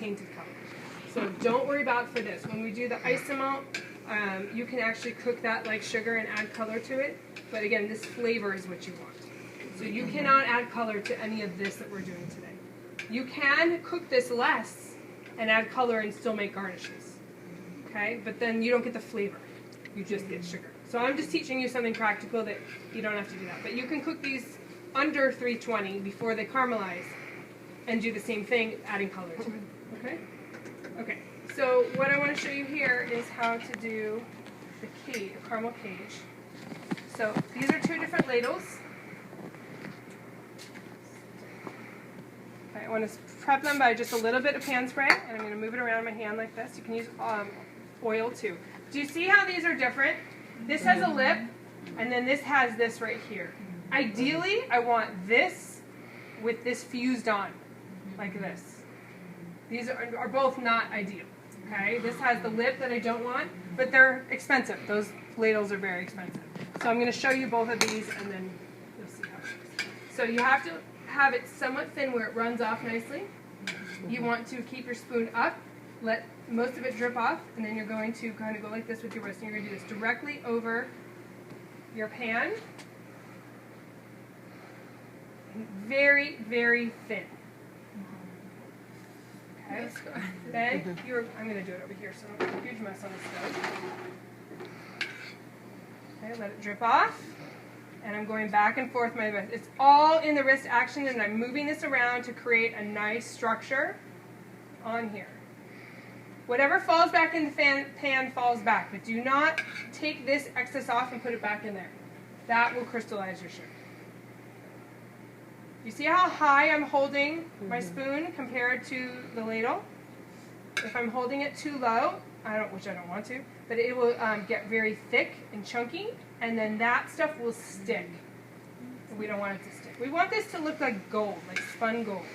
tainted color. So don't worry about for this. When we do the isomalt, you can actually cook that like sugar and add color to it. But again, this flavor is what you want. So you cannot add color to any of this that we're doing today. You can cook this less and add color and still make garnishes. Okay? But then you don't get the flavor. You just get sugar. So I'm just teaching you something practical that you don't have to do that. But you can cook these under 320 before they caramelize and do the same thing, adding color to it. Okay? Okay. So what I want to show you here is how to do the cage, a caramel cage. So these are two different ladles. Okay, I want to prep them by just a little bit of pan spray, and I'm going to move it around my hand like this. You can use oil too. Do you see how these are different? This has a lip, and then this has this right here. Ideally, I want this with this fused on, like this. These are both not ideal. Okay, this has the lip that I don't want, but they're expensive. Those ladles are very expensive. So I'm going to show you both of these, and then you'll see how it works. So you have to have it somewhat thin where it runs off nicely. You want to keep your spoon up, let most of it drip off, and then you're going to kind of go like this with your wrist, and you're going to do this directly over your pan. Very, very thin. Okay. Then I'm going to do it over here so I don't have a huge mess on the stove. Okay, let it drip off. And I'm going back and forth my wrist. It's all in the wrist action, and I'm moving this around to create a nice structure on here. Whatever falls back in the pan falls back, but do not take this excess off and put it back in there. That will crystallize your sugar. You see how high I'm holding my spoon compared to the ladle? If I'm holding it too low, which I don't want to, but it will get very thick and chunky, and then that stuff will stick. We don't want it to stick. We want this to look like gold, like spun gold.